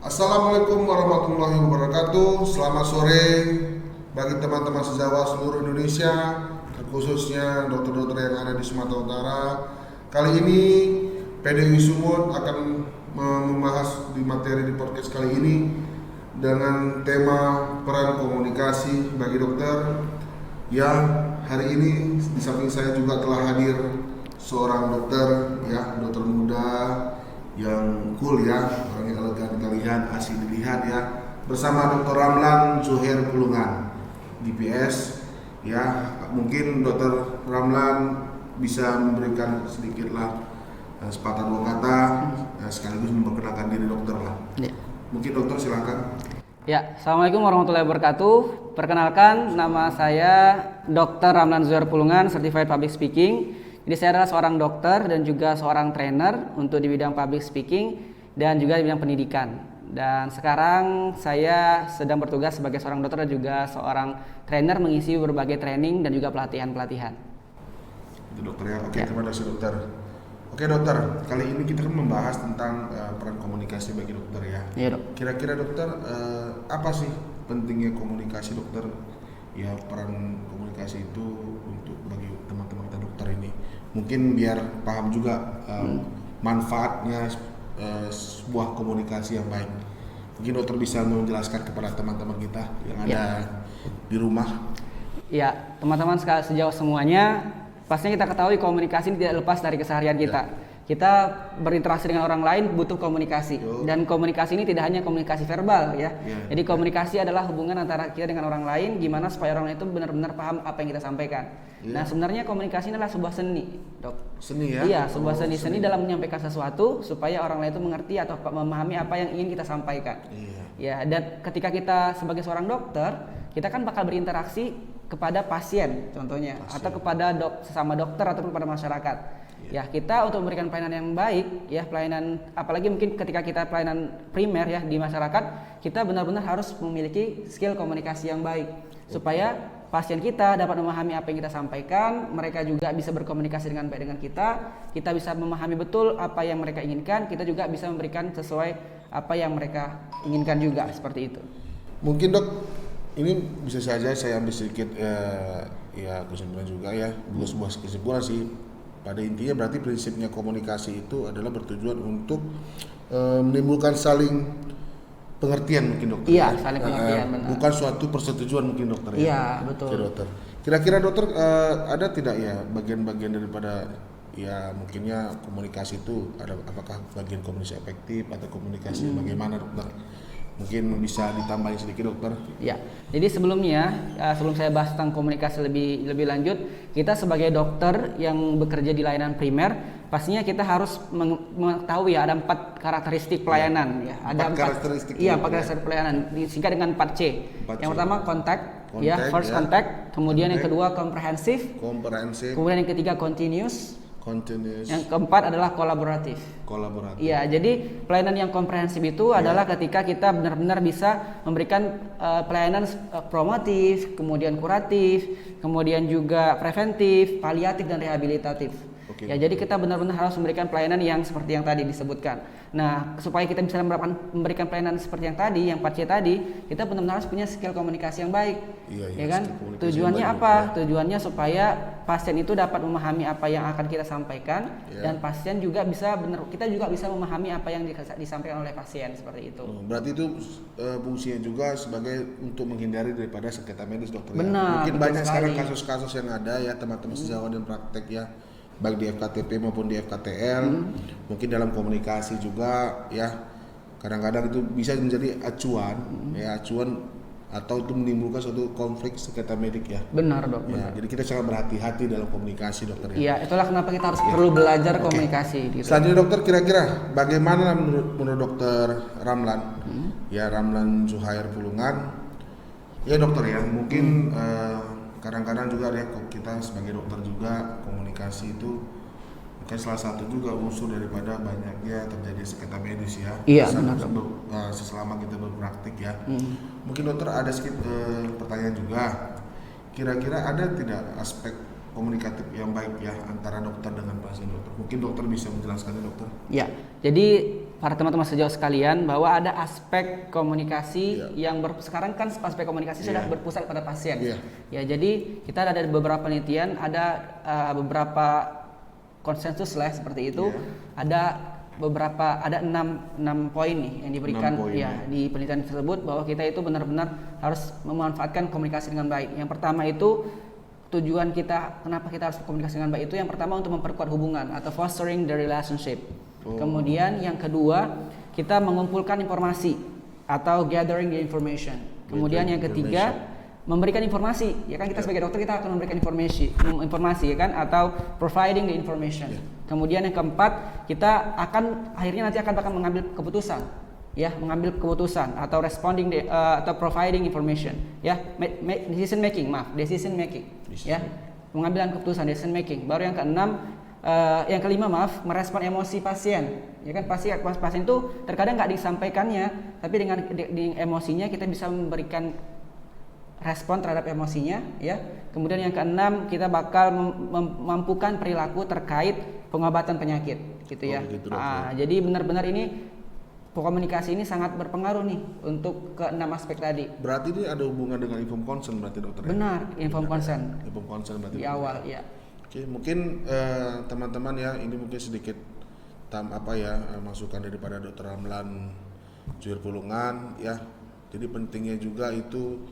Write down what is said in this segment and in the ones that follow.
Assalamualaikum warahmatullahi wabarakatuh. Selamat sore bagi teman-teman sejawat seluruh Indonesia, khususnya dokter-dokter yang ada di Sumatera Utara. Kali ini PDI Sumut akan membahas di materi di podcast kali ini dengan tema peran komunikasi bagi dokter. Ya, hari ini di samping saya juga telah hadir seorang dokter, ya, dokter muda yang cool ya, orangnya elegan kita lihat, asik dilihat ya, bersama Dr. Ramlan Zuhair Pulungan, DPS. Ya, mungkin Dr. Ramlan bisa memberikan sedikitlah sepatah dua kata, sekaligus memperkenalkan diri dokter lah. Ya. Mungkin dokter silakan. Ya, Assalamualaikum warahmatullahi wabarakatuh. Perkenalkan, nama saya Dr. Ramlan Zuhair Pulungan, Certified Public Speaking. Jadi saya adalah seorang dokter dan juga seorang trainer untuk di bidang public speaking dan juga di bidang pendidikan. Dan sekarang saya sedang bertugas sebagai seorang dokter dan juga seorang trainer mengisi berbagai training dan juga pelatihan-pelatihan. Itu dokter ya. Oke, terima kasih dokter. Oke dokter, kali ini kita akan membahas tentang peran komunikasi bagi dokter ya. Iya dok. Kira-kira dokter, apa sih pentingnya komunikasi dokter? Ya, peran komunikasi itu untuk bagi teman-teman kita dokter ini. Mungkin biar paham juga manfaatnya sebuah komunikasi yang baik. Mungkin dokter bisa menjelaskan kepada teman-teman kita yang ada di rumah. Ya, teman-teman sejauh semuanya, pastinya kita ketahui komunikasi tidak lepas dari keseharian kita. Kita berinteraksi dengan orang lain butuh komunikasi. Dan komunikasi ini tidak hanya komunikasi verbal ya. Jadi komunikasi adalah hubungan antara kita dengan orang lain, gimana supaya orang lain itu benar-benar paham apa yang kita sampaikan. Nah, sebenarnya komunikasi ini adalah sebuah seni, dok. Seni ya? Iya, sebuah seni dalam menyampaikan sesuatu supaya orang lain itu mengerti atau memahami apa yang ingin kita sampaikan. Ya, dan ketika kita sebagai seorang dokter, kita kan bakal berinteraksi kepada pasien contohnya, atau kepada sesama dokter atau kepada masyarakat. Ya, kita untuk memberikan pelayanan yang baik ya, pelayanan apalagi mungkin ketika kita pelayanan primer ya di masyarakat, kita benar-benar harus memiliki skill komunikasi yang baik supaya pasien kita dapat memahami apa yang kita sampaikan, mereka juga bisa berkomunikasi dengan baik dengan kita bisa memahami betul apa yang mereka inginkan, kita juga bisa memberikan sesuai apa yang mereka inginkan juga, seperti itu. Mungkin dok, ini bisa saja saya ambil sedikit ya kesimpulan juga ya, bukan sebuah kesimpulan sih. Pada intinya berarti prinsipnya komunikasi itu adalah bertujuan untuk menimbulkan saling pengertian mungkin dokter. Iya, saling pengertian benar. Bukan suatu persetujuan mungkin dokter ya. Iya, betul. Oke, dokter. Kira-kira dokter ada tidak ya bagian-bagian daripada ya mungkinnya komunikasi itu ada, apakah bagian komunikasi efektif atau komunikasi bagaimana dokter? Mungkin bisa ditambahin sedikit dokter. Ya. Jadi sebelumnya sebelum saya bahas tentang komunikasi lebih lanjut, kita sebagai dokter yang bekerja di layanan primer, pastinya kita harus mengetahui ya ada 4 karakteristik pelayanan ya. Ada 4 karakteristik. Iya, 4 karakteristik pelayanan disingkat dengan 4C. Yang pertama contact ya, first contact, kemudian yang kedua komprehensif, kemudian yang ketiga continuous. Yang keempat adalah kolaboratif. Iya, jadi pelayanan yang komprehensif itu adalah ketika kita benar-benar bisa memberikan pelayanan promotif, kemudian kuratif, kemudian juga preventif, paliatif dan rehabilitatif. Ya, jadi kita benar-benar harus memberikan pelayanan yang seperti yang tadi disebutkan. Nah, supaya kita bisa memberikan pelayanan seperti yang tadi, yang 4C tadi, kita benar-benar harus punya skill komunikasi yang baik. Ya kan? Tujuannya apa? Tujuannya supaya pasien itu dapat memahami apa yang akan kita sampaikan dan pasien juga kita juga bisa memahami apa yang disampaikan oleh pasien, seperti itu. Berarti itu fungsinya juga sebagai untuk menghindari daripada sengketa medis dokter. Benar, mungkin banyak sekali. Sekarang kasus-kasus yang ada ya teman-teman sejawat dan praktek ya, baik di FKTP maupun di FKTL. Mungkin dalam komunikasi juga ya kadang-kadang itu bisa menjadi acuan atau itu menimbulkan suatu konflik sengketa medik ya. Benar dok. Ya, jadi kita sangat berhati-hati dalam komunikasi dokter ya. Iya, itulah kenapa kita harus perlu belajar komunikasi. Gitu. Selanjutnya dokter, kira-kira bagaimana menurut dokter Ramlan ya, Ramlan Zuhair Pulungan ya dokter ya, mungkin kadang-kadang juga ya kita sebagai dokter juga komunikasi itu kan salah satu juga unsur daripada banyaknya terjadi sengketa medis ya. Iya, selama kita berpraktik ya. Mungkin dokter ada sedikit pertanyaan juga. Kira-kira ada tidak aspek komunikatif yang baik ya antara dokter dengan pasien dokter? Mungkin dokter bisa menjelaskannya dokter. Ya, jadi para teman-teman sejauh sekalian bahwa ada aspek komunikasi yang sekarang kan aspek komunikasi sudah berpusat pada pasien. Ya, jadi kita ada beberapa penelitian, ada beberapa konsensus lah seperti itu. Ada beberapa, ada 6 poin nih yang diberikan di penelitian tersebut, bahwa kita itu benar-benar harus memanfaatkan komunikasi dengan baik. Yang pertama itu tujuan kita, kenapa kita harus komunikasi dengan baik itu, yang pertama untuk memperkuat hubungan atau fostering the relationship. Kemudian yang kedua, kita mengumpulkan informasi atau gathering the information. Kemudian yang ketiga, memberikan informasi, ya kan, kita sebagai dokter kita akan memberikan informasi ya kan, atau providing the information. Kemudian yang keempat, kita akan akhirnya nanti akan mengambil keputusan, ya, mengambil keputusan atau responding atau providing information, ya, decision making, ya, pengambilan keputusan, decision making. Baru yang keenam, yang kelima merespon emosi pasien, ya kan, pasien itu terkadang nggak disampaikannya, tapi dengan emosinya kita bisa memberikan respon terhadap emosinya, ya. Kemudian yang keenam, kita bakal memampukan perilaku terkait pengobatan penyakit, gitu ya. Jadi benar-benar ini komunikasi ini sangat berpengaruh nih untuk ke-6 aspek tadi. Berarti ini ada hubungan dengan informed consent berarti dokter? Benar, informed consent. Informed consent berarti di awal, ya. Oke, mungkin teman-teman ya, ini mungkin sedikit masukan daripada Dokter Ramlan Juir Pulungan, ya. Jadi pentingnya juga itu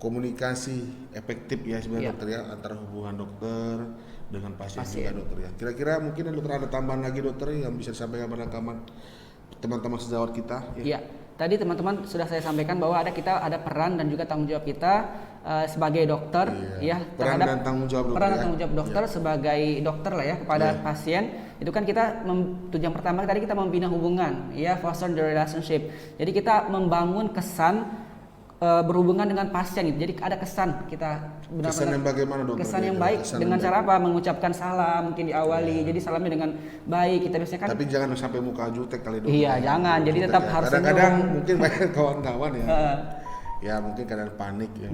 komunikasi efektif ya sebenarnya dokter ya, antara hubungan dokter dengan pasien juga dokter ya. Kira-kira mungkin dokter ada tambahan lagi dokter yang bisa disampaikan pada teman-teman sejawat kita? Iya, tadi teman-teman sudah saya sampaikan bahwa kita ada peran dan juga tanggung jawab kita sebagai dokter, ya, peran dan tanggung jawab dokter sebagai dokter lah ya kepada pasien. Itu kan kita tujuan pertama tadi kita membina hubungan, ya, foster the relationship. Jadi kita membangun kesan berhubungan dengan pasien gitu. Jadi ada kesan kita benar-benar. Kesan yang bagaimana dokter? Kesan yang baik dengan cara apa? Mengucapkan salam mungkin diawali. Jadi salamnya dengan baik. Kita biasanya kan. Tapi jangan sampai muka jutek kali dokter. Iya, jangan. Jadi tetap harus. Kadang-kadang mungkin banyak kawan-kawan ya. Ya mungkin kadang panik ya.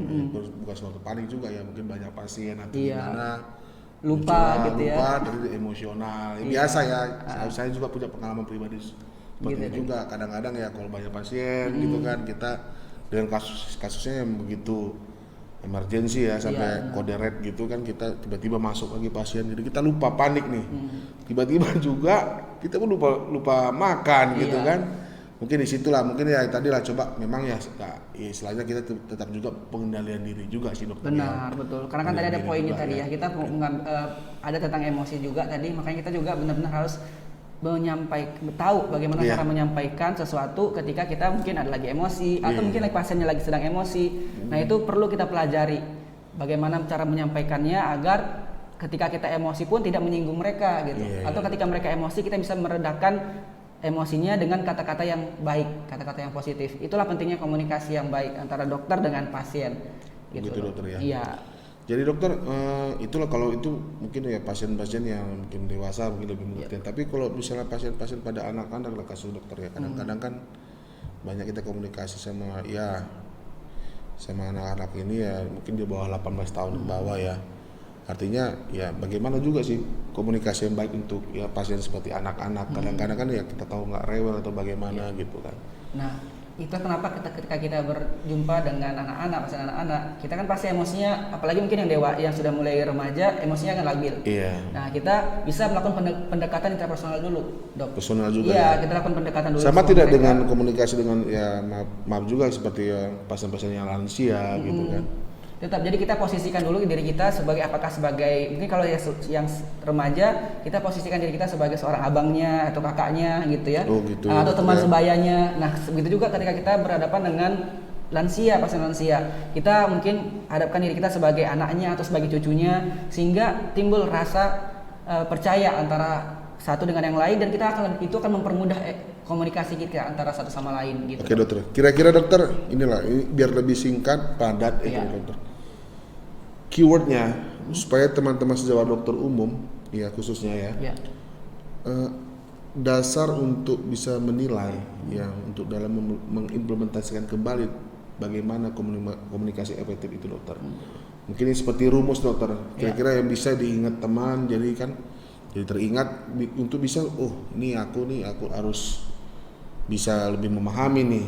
Bukan suatu panik juga ya. Mungkin banyak pasien atau gimana. Lupa dari emosional. Biasa ya. Saya juga punya pengalaman pribadi seperti itu juga. Kadang-kadang ya kalau banyak pasien gitu kan, kita dengan kasusnya yang begitu emergensi ya, sampai kode red gitu kan, kita tiba-tiba masuk lagi pasien, jadi kita lupa, panik nih. Tiba-tiba juga kita pun lupa makan gitu kan. Mungkin disitulah, mungkin ya tadi lah, coba memang ya istilahnya kita tetap juga pengendalian diri juga sih dokter. Benar, betul. Karena kan tadi ada poinnya tadi ya, kita ada tentang emosi juga tadi, makanya kita juga benar-benar harus tahu bagaimana cara menyampaikan sesuatu ketika kita mungkin ada lagi emosi atau mungkin pasiennya lagi sedang emosi. Nah, itu perlu kita pelajari bagaimana cara menyampaikannya agar ketika kita emosi pun tidak menyinggung mereka gitu. Atau ketika mereka emosi kita bisa meredakan emosinya dengan kata-kata yang baik, kata-kata yang positif. Itulah pentingnya komunikasi yang baik antara dokter dengan pasien gitu dokter ya. Iya. Jadi dokter, itulah kalau itu mungkin ya pasien-pasien yang mungkin dewasa mungkin lebih mengerti. Tapi kalau misalnya pasien-pasien pada anak-anak lah kasus dokter ya, kadang-kadang kan banyak kita komunikasi sama anak-anak ini ya, mungkin di bawah 18 tahun ke bawah ya. Artinya ya bagaimana juga sih komunikasi yang baik untuk ya pasien seperti anak-anak. Kadang-kadang kan ya kita tahu nggak rewel atau bagaimana gitu kan. Nah, itu kenapa ketika kita berjumpa dengan anak-anak, pasien anak-anak, kita kan pasti emosinya, apalagi mungkin yang sudah mulai remaja, emosinya akan labil. Nah, kita bisa melakukan pendekatan interpersonal dulu, dok. Personal juga. Iya, kita lakukan pendekatan dulu. Sama tidak mereka. Dengan komunikasi dengan ya maaf juga seperti pasien-pasien yang lansia gitu kan. Tetap, jadi kita posisikan dulu diri kita apakah sebagai, mungkin kalau yang remaja kita posisikan diri kita sebagai seorang abangnya atau kakaknya gitu ya, atau teman sebayanya. Nah, begitu juga ketika kita berhadapan dengan pasien lansia, kita mungkin hadapkan diri kita sebagai anaknya atau sebagai cucunya, sehingga timbul rasa percaya antara satu dengan yang lain, dan itu akan mempermudah komunikasi kita antara satu sama lain gitu. Oke dokter, kira-kira dokter ini biar lebih singkat, padat dokter. Keywordnya supaya teman-teman sejawat dokter umum ya khususnya ya. Dasar untuk bisa menilai ya, untuk dalam mengimplementasikan kembali bagaimana komunikasi efektif itu dokter. Mungkin ini seperti rumus dokter. Kira-kira yang bisa diingat teman, jadi kan Jadi teringat untuk bisa, ini aku harus bisa lebih memahami nih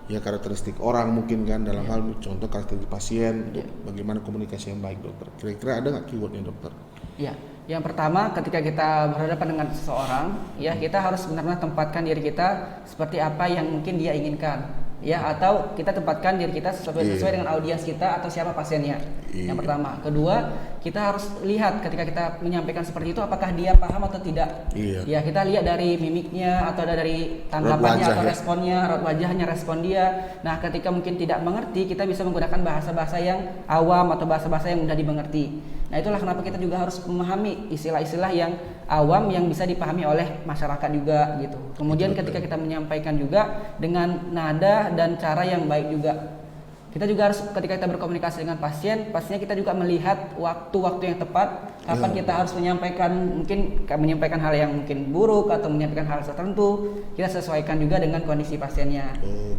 ya karakteristik orang mungkin kan dalam hal contoh karakteristik pasien untuk bagaimana komunikasi yang baik dokter. Kira-kira ada nggak keywordnya dokter? Ya, yang pertama ketika kita berhadapan dengan seseorang, ya kita harus benar-benar tempatkan diri kita seperti apa yang mungkin dia inginkan, ya atau kita tempatkan diri kita sesuai dengan audiens kita atau siapa pasiennya. Yang pertama, kedua kita harus lihat ketika kita menyampaikan seperti itu apakah dia paham atau tidak. Ya kita lihat dari mimiknya atau dari tanggapannya atau responnya, raut wajahnya, respon dia. Nah ketika mungkin tidak mengerti, kita bisa menggunakan bahasa-bahasa yang awam atau bahasa-bahasa yang mudah dimengerti. Nah itulah kenapa kita juga harus memahami istilah-istilah yang awam yang bisa dipahami oleh masyarakat juga gitu. Kemudian ketika kita menyampaikan juga dengan nada dan cara yang baik juga. Kita juga harus ketika kita berkomunikasi dengan pasien, pastinya kita juga melihat waktu-waktu yang tepat kapan kita harus menyampaikan hal yang mungkin buruk atau menyampaikan hal tertentu. Kita sesuaikan juga dengan kondisi pasiennya.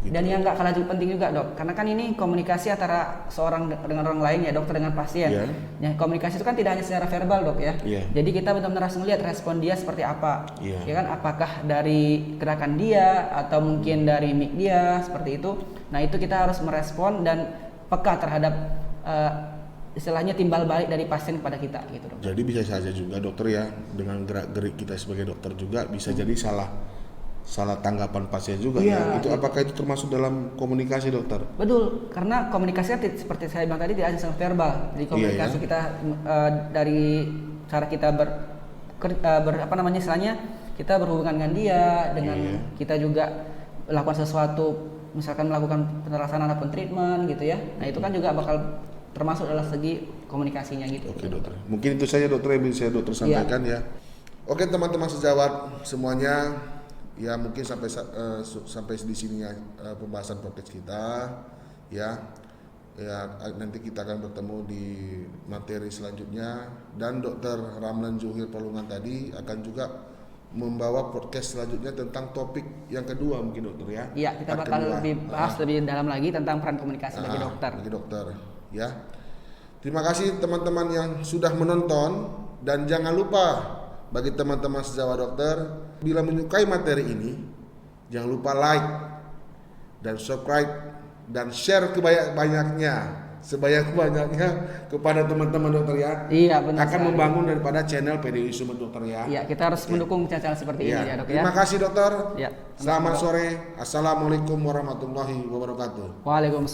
Dan yang nggak kalah penting juga dok, karena kan ini komunikasi antara seorang dengan orang lain ya, dokter dengan pasien. Ya, komunikasi itu kan tidak hanya secara verbal dok ya. Jadi kita benar-benar harus melihat respon dia seperti apa. Ya kan, apakah dari gerakan dia atau mungkin dari mic dia seperti itu. Nah itu kita harus merespon dan peka terhadap istilahnya timbal balik dari pasien kepada kita gitu dok. Jadi bisa saja juga dokter ya, dengan gerak-gerik kita sebagai dokter juga bisa jadi salah tanggapan pasien juga ya. Itu apakah itu termasuk dalam komunikasi dokter? Betul, karena komunikasi seperti saya bilang tadi tidak hanya sangat verbal. Jadi komunikasi kita dari cara kita istilahnya kita berhubungan dengan dia, dengan kita juga melakukan sesuatu, misalkan melakukan penerasan ataupun treatment gitu ya. Nah itu kan juga bakal termasuk dalam segi komunikasinya gitu. Oke dokter, mungkin itu saja dokter yang bisa dokter sampaikan ya. Oke teman-teman sejawat semuanya, ya mungkin sampai di sini ya pembahasan podcast kita ya. Nanti kita akan bertemu di materi selanjutnya, dan dokter Ramlan Zuhir Palungan tadi akan juga membawa podcast selanjutnya tentang topik yang kedua mungkin dokter ya. Iya, kita bakal lebih bahas lebih dalam lagi tentang peran komunikasi bagi dokter. Bagi dokter ya. Terima kasih teman-teman yang sudah menonton, dan jangan lupa bagi teman-teman sejawat dokter, bila menyukai materi ini jangan lupa like dan subscribe dan share sebanyak-banyaknya kepada teman-teman dokter ya. Iya benar. Akan membangun daripada channel PDI Sumber Dokter ya. Iya, kita harus mendukung channel seperti ini ya dok ya. Terima kasih dokter. Ya. Selamat sore. Assalamualaikum warahmatullahi wabarakatuh. Waalaikumsalam.